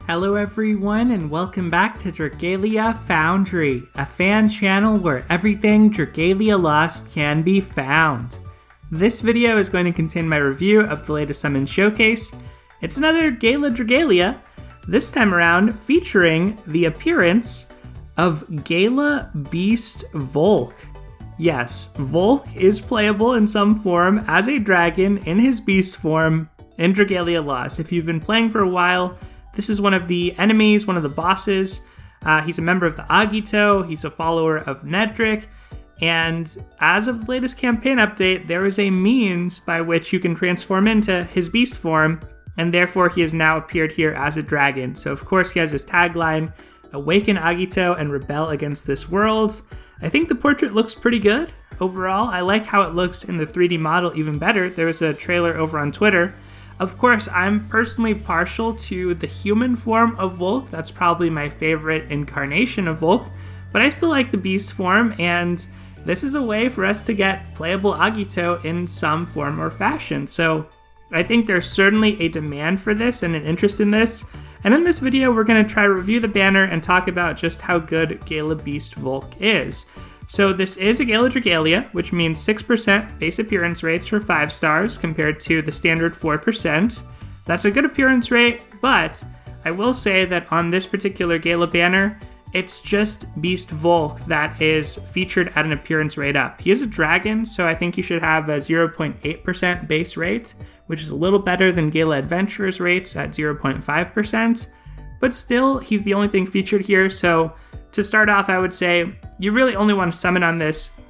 Hello everyone and welcome back to Dragalia Foundry, a fan channel where everything Dragalia Lost can be found. This video is going to contain my review of the latest summon showcase. It's another Gala Dragalia, this time around featuring the appearance of Gala Beast Volk. Yes, Volk is playable in some form as a dragon in his beast form in Dragalia Lost. If you've been playing for a while, this is one of the enemies, one of the bosses. He's a member of the Agito, he's a follower of Nedrick, and as of the latest campaign update, there is a means by which you can transform into his beast form, and therefore he has now appeared here as a dragon. So of course he has his tagline, Awaken Agito and Rebel Against This World. I think the portrait looks pretty good overall. I like how it looks in the 3D model even better. There was a trailer over on Twitter. Of course, I'm personally partial to the human form of Volk. That's probably my favorite incarnation of Volk, but I still like the beast form, and this is a way for us to get playable Agito in some form or fashion. So I think there's certainly a demand for this and an interest in this. And in this video, we're going to try to review the banner and talk about just how good Gala Beast Volk is. So this is a Gala Dragalia, which means 6% base appearance rates for 5 stars compared to the standard 4%. That's a good appearance rate, but I will say that on this particular Gala banner, it's just Beast Volk that is featured at an appearance rate up. He is a dragon, so I think he should have a 0.8% base rate, which is a little better than Gala Adventurer's rates at 0.5%, but still, he's the only thing featured here, so to start off, I would say you really only want to summon on this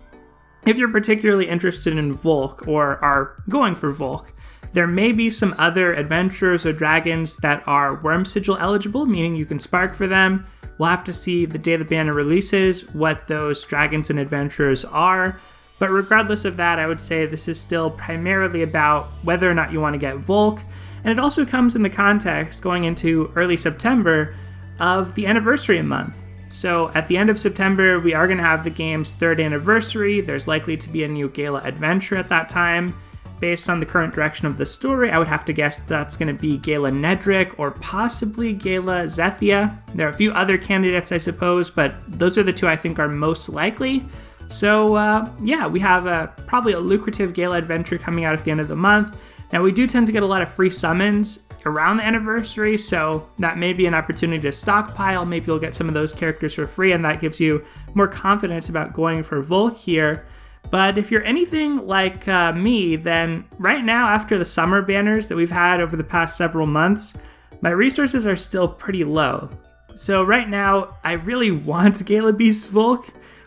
if you're particularly interested in Volk or are going for Volk. There may be some other adventurers or dragons that are Worm Sigil eligible, meaning you can spark for them. We'll have to see the day the banner releases what those dragons and adventurers are. But regardless of that, I would say this is still primarily about whether or not you want to get Volk. And it also comes in the context going into early September of the anniversary month. So at the end of September, we are going to have the game's 3rd anniversary. There's likely to be a new Gala adventure at that time. Based on the current direction of the story, I would have to guess that's going to be Gala Nedrick or possibly Gala Zethia. There are a few other candidates, I suppose, but those are the two I think are most likely. So yeah, we have probably a lucrative Gala adventure coming out at the end of the month. Now we do tend to get a lot of free summons around the anniversary, so that may be an opportunity to stockpile. Maybe you'll get some of those characters for free, and that gives you more confidence about going for Volk here. But if you're anything like me, then right now, after the summer banners that we've had over the past several months, my resources are still pretty low. So right now, I really want Gala Beast Volk,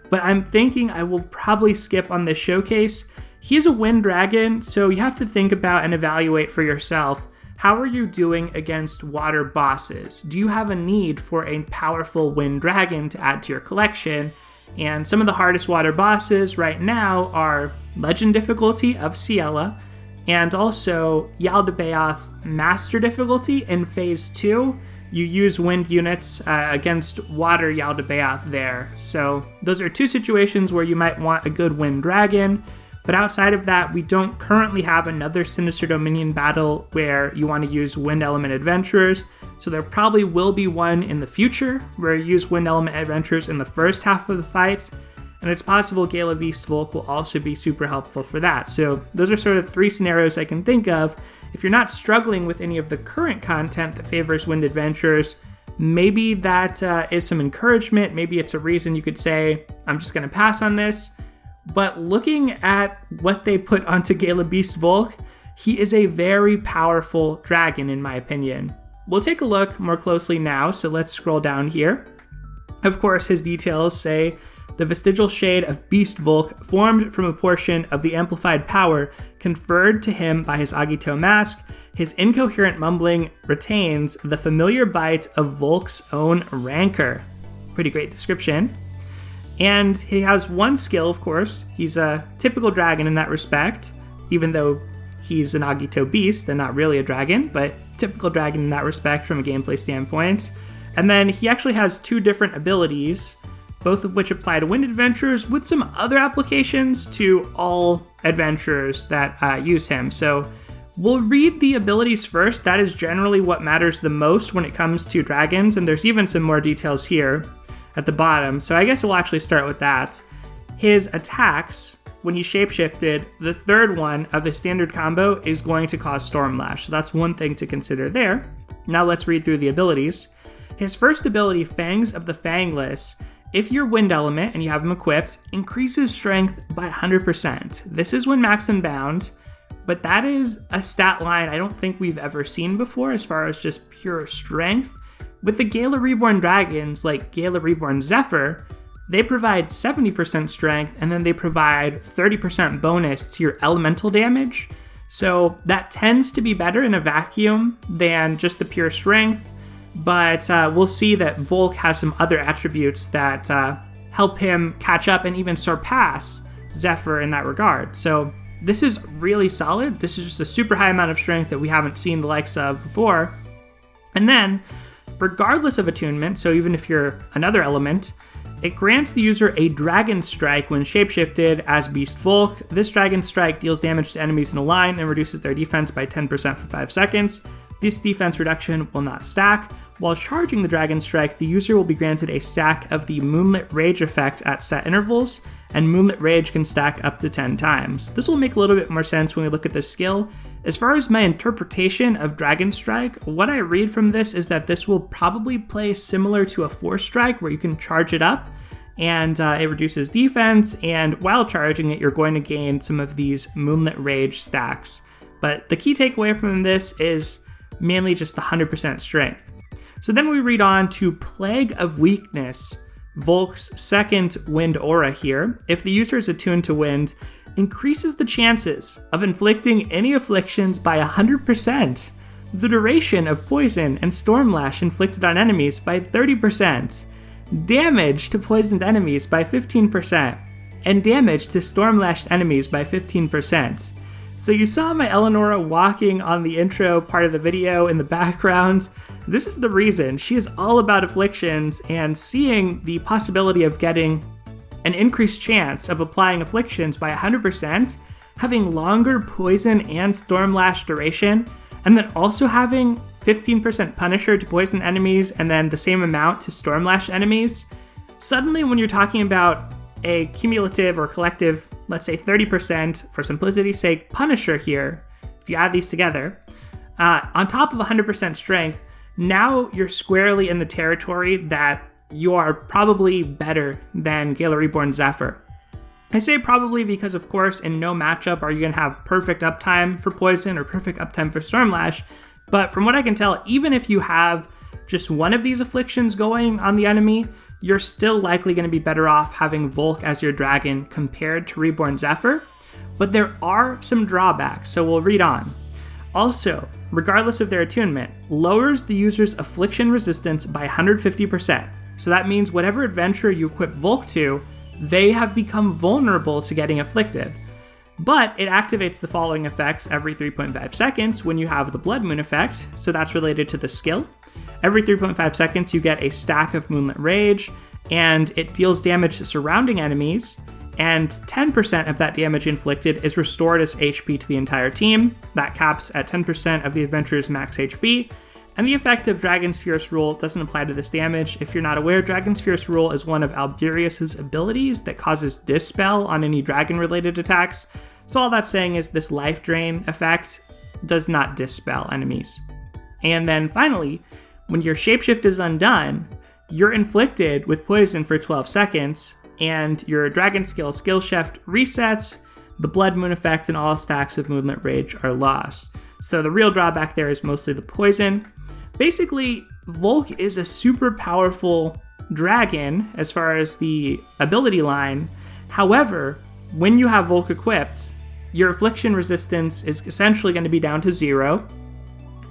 but I'm thinking I will probably skip on this showcase. He is a wind dragon, so you have to think about and evaluate for yourself. How are you doing against water bosses? Do you have a need for a powerful wind dragon to add to your collection? And some of the hardest water bosses right now are Legend difficulty of Ciela, and also Yaldabaoth Master difficulty in Phase 2. You use wind units against water Yaldabaoth there. So those are two situations where you might want a good wind dragon. But outside of that, we don't currently have another Sinister Dominion battle where you want to use Wind Element Adventurers, so there probably will be one in the future where you use Wind Element Adventurers in the first half of the fight, and it's possible Gala Beast Volk will also be super helpful for that. So those are sort of 3 scenarios I can think of. If you're not struggling with any of the current content that favors Wind Adventurers, maybe that is some encouragement. Maybe it's a reason you could say, I'm just going to pass on this. But looking at what they put onto Gala Beast Volk, he is a very powerful dragon in my opinion. We'll take a look more closely now, so let's scroll down here. Of course, his details say, the vestigial shade of Beast Volk formed from a portion of the amplified power conferred to him by his Agito mask. His incoherent mumbling retains the familiar bite of Volk's own rancor. Pretty great description. And he has one skill, of course. He's a typical dragon in that respect, even though he's an Agito beast and not really a dragon, but typical dragon in that respect from a gameplay standpoint. And then he actually has 2 different abilities, both of which apply to wind adventurers with some other applications to all adventurers that use him. So We'll read the abilities first. That is generally what matters the most when it comes to dragons, and there's even some more details here at the bottom, so I guess we'll actually start with that. His attacks, when he shapeshifted, the third one of the standard combo is going to cause Stormlash, so that's one thing to consider there. Now let's read through the abilities. His first ability, Fangs of the Fangless, if you're Wind Element and you have him equipped, increases strength by 100%. This is when maxed and bound, but that is a stat line I don't think we've ever seen before as far as just pure strength. With the Gala Reborn dragons, like Gala Reborn Zephyr, they provide 70% strength, and then they provide 30% bonus to your elemental damage. So that tends to be better in a vacuum than just the pure strength, but we'll see that Volk has some other attributes that help him catch up and even surpass Zephyr in that regard. So this is really solid. This is just a super high amount of strength that we haven't seen the likes of before. And then, regardless of attunement, so even if you're another element, it grants the user a Dragon Strike when shapeshifted as Beast Volk. This Dragon Strike deals damage to enemies in a line and reduces their defense by 10% for 5 seconds. This defense reduction will not stack. While charging the Dragon Strike, the user will be granted a stack of the Moonlit Rage effect at set intervals, and Moonlit Rage can stack up to 10 times. This will make a little bit more sense when we look at this skill. As far as my interpretation of Dragon Strike, what I read from this is that this will probably play similar to a Force Strike, where you can charge it up, and it reduces defense, and while charging it, you're going to gain some of these Moonlit Rage stacks. But the key takeaway from this is mainly just the 100% strength. So then we read on to Plague of Weakness, Volk's second wind aura here. If the user is attuned to wind, increases the chances of inflicting any afflictions by 100%, the duration of poison and Stormlash inflicted on enemies by 30%, damage to poisoned enemies by 15%, and damage to Stormlashed enemies by 15%. So you saw my Eleonora walking on the intro part of the video in the background. This is the reason. She is all about afflictions, and seeing the possibility of getting an increased chance of applying afflictions by 100%, having longer poison and Stormlash duration, and then also having 15% Punisher to poison enemies and then the same amount to Stormlash enemies. Suddenly when you're talking about a cumulative or collective, let's say 30% for simplicity's sake, Punisher here, if you add these together, on top of 100% strength, now you're squarely in the territory that you are probably better than Gala Reborn Zephyr. I say probably because, of course, in no matchup are you going to have perfect uptime for poison or perfect uptime for Stormlash, but from what I can tell, even if you have just one of these afflictions going on the enemy, you're still likely going to be better off having Volk as your dragon compared to Reborn Zephyr, but there are some drawbacks, so we'll read on. Also, regardless of their attunement, lowers the user's affliction resistance by 150%. So that means whatever adventurer you equip Volk to, they have become vulnerable to getting afflicted. But it activates the following effects every 3.5 seconds when you have the Blood Moon effect, so that's related to the skill. Every 3.5 seconds you get a stack of Moonlit Rage, and it deals damage to surrounding enemies, and 10% of that damage inflicted is restored as HP to the entire team. That caps at 10% of the adventurer's max HP. And the effect of Dragon's Fierce Rule doesn't apply to this damage. If you're not aware, Dragon's Fierce Rule is one of Alberius's abilities that causes Dispel on any dragon-related attacks. So all that's saying is this life drain effect does not dispel enemies. And then finally, when your shapeshift is undone, you're inflicted with poison for 12 seconds, and your dragon skill shift resets, the Blood Moon effect and all stacks of Moonlit Rage are lost. So the real drawback there is mostly the poison. Basically, Volk is a super powerful dragon as far as the ability line. However, when you have Volk equipped, your affliction resistance is essentially going to be down to 0.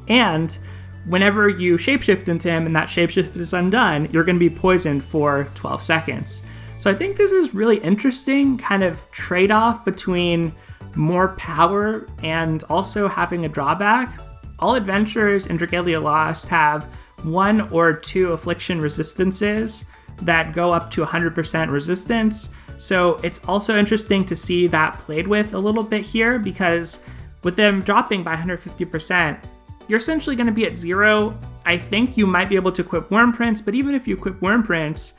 And whenever you shapeshift into him and that shapeshift is undone, you're going to be poisoned for 12 seconds. So I think this is really interesting kind of trade-off between more power and also having a drawback. All adventurers in Dragalia Lost have 1 or 2 affliction resistances that go up to 100% resistance. So it's also interesting to see that played with a little bit here, because with them dropping by 150%, you're essentially going to be at 0. I think you might be able to equip Worm Prints, but even if you equip Worm Prints,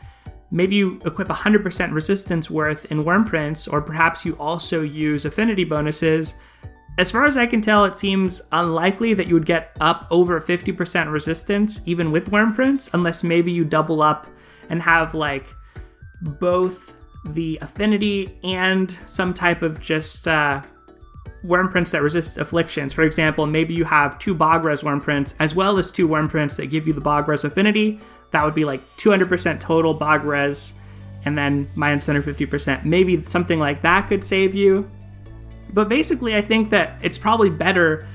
maybe you equip 100% resistance worth in Worm Prints, or perhaps you also use affinity bonuses. As far as I can tell, it seems unlikely that you would get up over 50% resistance even with Worm Prints, unless maybe you double up and have like both the affinity and some type of just Worm Prints that resist afflictions. For example, maybe you have 2 Bog Res Worm Prints as well as 2 Worm Prints that give you the Bog Res affinity. That would be like 200% total Bog Res and then minus 150%. Maybe something like that could save you. But basically, I think that it's probably better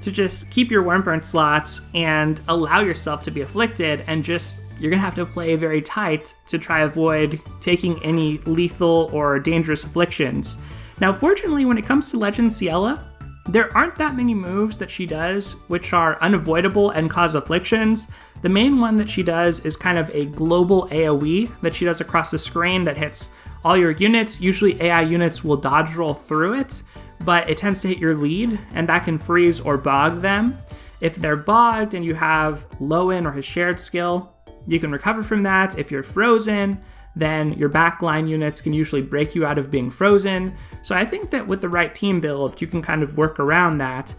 to just keep your Worm Print slots and allow yourself to be afflicted, and just, you're going to have to play very tight to try avoid taking any lethal or dangerous afflictions. Now, fortunately, when it comes to Legend Ciela, there aren't that many moves that she does which are unavoidable and cause afflictions. The main one that she does is kind of a global AoE that she does across the screen that hits all your units. Usually AI units will dodge roll through it, but it tends to hit your lead, and that can freeze or bog them. If they're bogged and you have Lowen or his shared skill, you can recover from that. If you're frozen, then your backline units can usually break you out of being frozen. So I think that with the right team build, you can kind of work around that.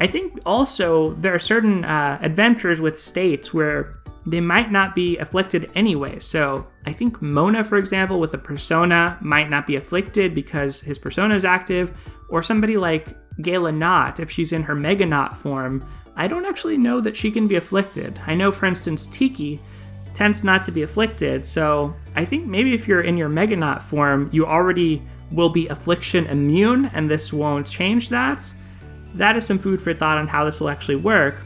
I think also there are certain adventures with states where they might not be afflicted anyway. So I think Mona, for example, with a persona might not be afflicted because his persona is active, or somebody like Gala Knot, if she's in her Mega Knot form, I don't actually know that she can be afflicted. I know, for instance, Tiki tends not to be afflicted, so I think maybe if you're in your Mega Knot form, you already will be affliction immune, and this won't change that. That is some food for thought on how this will actually work.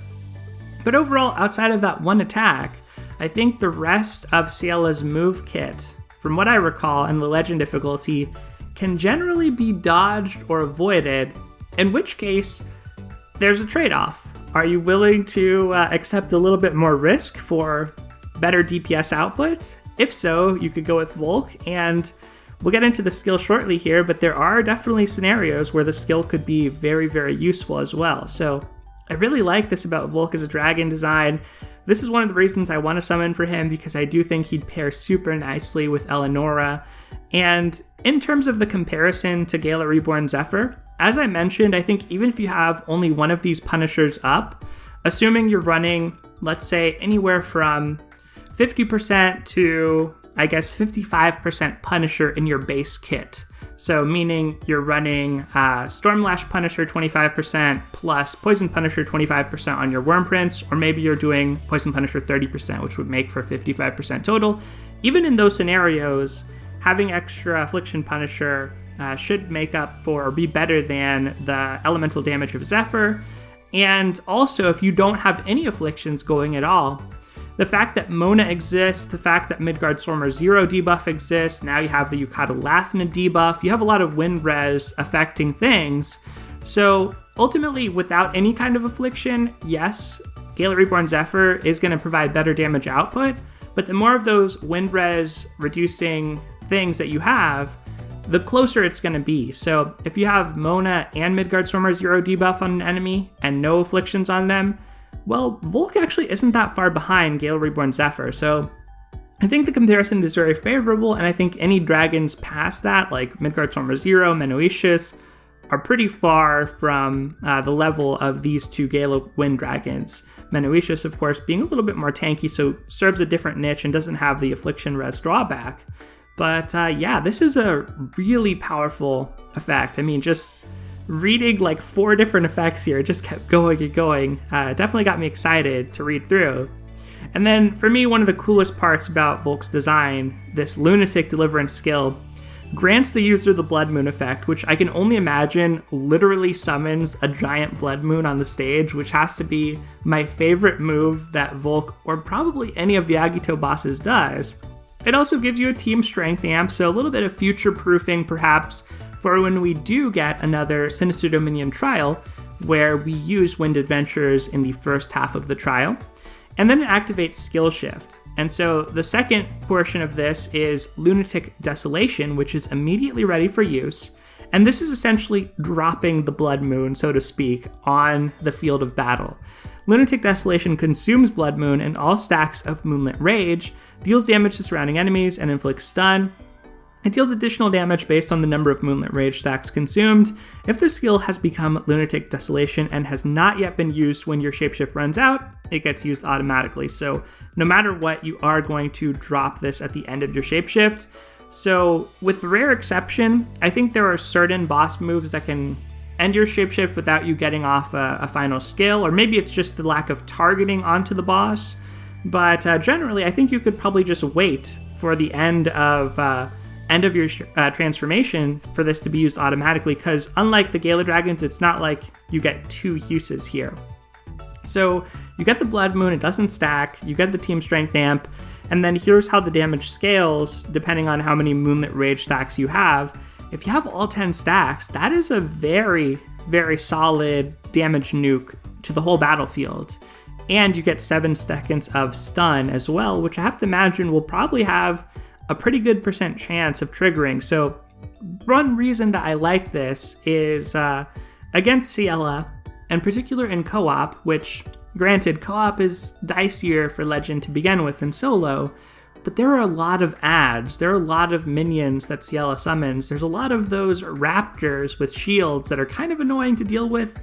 But overall, outside of that one attack, I think the rest of Ciela's move kit, from what I recall in the Legend difficulty, can generally be dodged or avoided, in which case, there's a trade-off. Are you willing to accept a little bit more risk for better DPS output? If so, you could go with Volk, and we'll get into the skill shortly here, but there are definitely scenarios where the skill could be very, very useful as well. So I really like this about Volk as a dragon design. This is one of the reasons I want to summon for him, because I do think he'd pair super nicely with Eleonora. And in terms of the comparison to Gala Reborn Zephyr, as I mentioned, I think even if you have only one of these Punishers up, assuming you're running, let's say, anywhere from 50% to, I guess, 55% Punisher in your base kit. So meaning you're running Stormlash Punisher 25% plus Poison Punisher 25% on your Worm Prints, or maybe you're doing Poison Punisher 30%, which would make for 55% total. Even in those scenarios, having extra Affliction Punisher should make up for or be better than the elemental damage of Zephyr. And also, if you don't have any afflictions going at all, the fact that Mona exists, the fact that Midgard Stormer 0 debuff exists, now you have the Yukata Lathna debuff, you have a lot of wind res affecting things. So ultimately, without any kind of affliction, yes, Gala Reborn Zephyr is going to provide better damage output, but the more of those wind res reducing things that you have, the closer it's going to be. So if you have Mona and Midgard Stormer 0 debuff on an enemy and no afflictions on them, well, Volk actually isn't that far behind Gala Reborn Zephyr, so I think the comparison is very favorable, and I think any dragons past that, like Midgard Stormer 0, Menoetius, are pretty far from the level of these two Gala Wind Dragons. Menoetius, of course, being a little bit more tanky, so serves a different niche and doesn't have the affliction res drawback. But yeah, this is a really powerful effect. I mean, just reading like 4 different effects here, it just kept going and going. Definitely got me excited to read through. And then for me, one of the coolest parts about Volk's design, this Lunatic Deliverance skill, grants the user the Blood Moon effect, which I can only imagine literally summons a giant Blood Moon on the stage, which has to be my favorite move that Volk, or probably any of the Agito bosses, does. It also gives you a team strength amp, so a little bit of future-proofing perhaps for when we do get another Sinister Dominion trial, where we use Wind Adventures in the first half of the trial. And then it activates Skill Shift. And so the second portion of this is Lunatic Desolation, which is immediately ready for use. And this is essentially dropping the Blood Moon, so to speak, on the field of battle. Lunatic Desolation consumes Blood Moon and all stacks of Moonlit Rage, deals damage to surrounding enemies, and inflicts stun. It deals additional damage based on the number of Moonlit Rage stacks consumed. If the skill has become Lunatic Desolation and has not yet been used when your shapeshift runs out, it gets used automatically. So no matter what, you are going to drop this at the end of your shapeshift. So with rare exception, I think there are certain boss moves that can end your shapeshift without you getting off a final skill, or maybe it's just the lack of targeting onto the boss. But generally, I think you could probably just wait for the end of your transformation for this to be used automatically, because unlike the Gala Dragons, it's not like you get two uses here. So you get the Blood Moon, it doesn't stack, you get the Team Strength Amp, and then here's how the damage scales depending on how many Moonlit Rage stacks you have. If you have all 10 stacks, that is a very, very solid damage nuke to the whole battlefield. And you get 7 seconds of stun as well, which I have to imagine will probably have a pretty good % chance of triggering. So one reason that I like this is against Ciela, and particular in co-op, which granted, co-op is dicier for Legend to begin with than solo, but there are a lot of adds, there are a lot of minions that Ciela summons, there's a lot of those raptors with shields that are kind of annoying to deal with.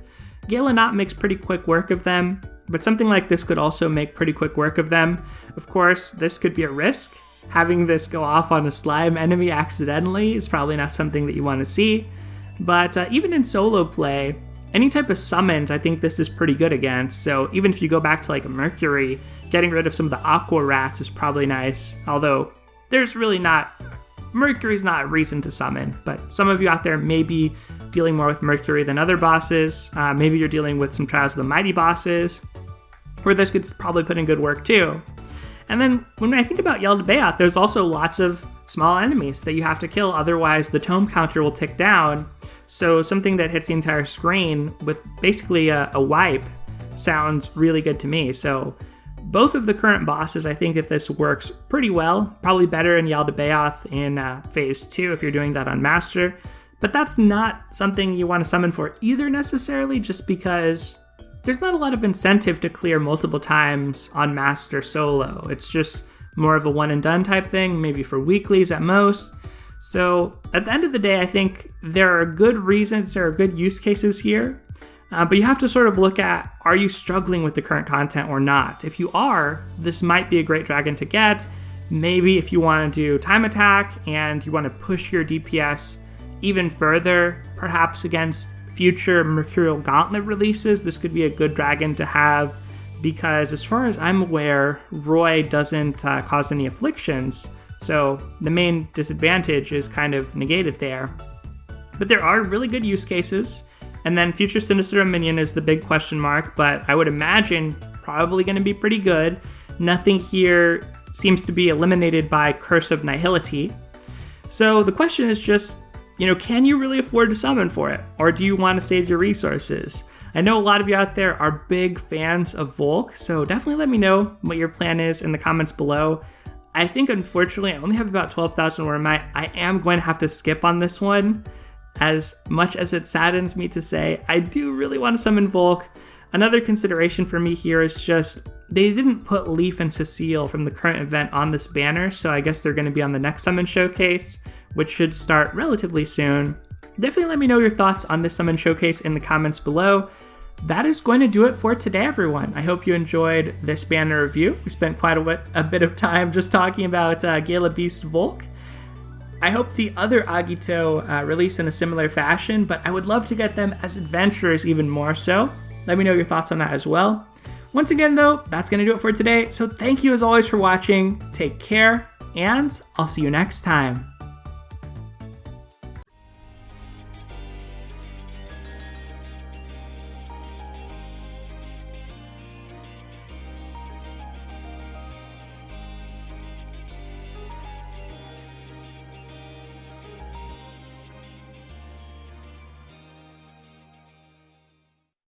Gala Not makes pretty quick work of them, but something like this could also make pretty quick work of them. Of course, this could be a risk. Having this go off on a slime enemy accidentally is probably not something that you want to see, but even in solo play, any type of summons, I think this is pretty good against. So even if you go back to like a Mercury, getting rid of some of the Aqua Rats is probably nice. Although there's really not, Mercury's not a reason to summon, but some of you out there may be dealing more with Mercury than other bosses. Maybe you're dealing with some Trials of the Mighty bosses, where this could probably put in good work too. And then when I think about Yaldabaoth, there's also lots of small enemies that you have to kill, otherwise the tome counter will tick down. So something that hits the entire screen with basically a wipe sounds really good to me. So both of the current bosses, I think if this works pretty well, probably better in Yaldabaoth in Phase 2 if you're doing that on Master. But that's not something you want to summon for either necessarily, just because there's not a lot of incentive to clear multiple times on Master solo. It's just more of a one and done type thing, maybe for weeklies at most. So at the end of the day, I think there are good reasons, there are good use cases here, but you have to sort of look at, are you struggling with the current content or not? If you are, this might be a great dragon to get. Maybe if you want to do time attack and you want to push your DPS even further, perhaps against future Mercurial Gauntlet releases, this could be a good dragon to have, because as far as I'm aware, Roy doesn't cause any afflictions, so the main disadvantage is kind of negated there. But there are really good use cases, and then future Sinister Minion is the big question mark, but I would imagine probably going to be pretty good. Nothing here seems to be eliminated by Curse of Nihility. So the question is just, can you really afford to summon for it? Or do you want to save your resources? I know a lot of you out there are big fans of Volk, so definitely let me know what your plan is in the comments below. I think, unfortunately, I only have about 12,000 Wormite. I am going to have to skip on this one. As much as it saddens me to say, I do really want to summon Volk. Another consideration for me here is just, they didn't put Leaf and Cecile from the current event on this banner, so I guess they're going to be on the next summon showcase, which should start relatively soon. Definitely let me know your thoughts on this summon showcase in the comments below. That is going to do it for today, everyone. I hope you enjoyed this banner review. We spent quite a bit of time just talking about Gala Beast Volk. I hope the other Agito release in a similar fashion, but I would love to get them as adventurers even more so. Let me know your thoughts on that as well. Once again, though, that's going to do it for today. So thank you as always for watching. Take care, and I'll see you next time.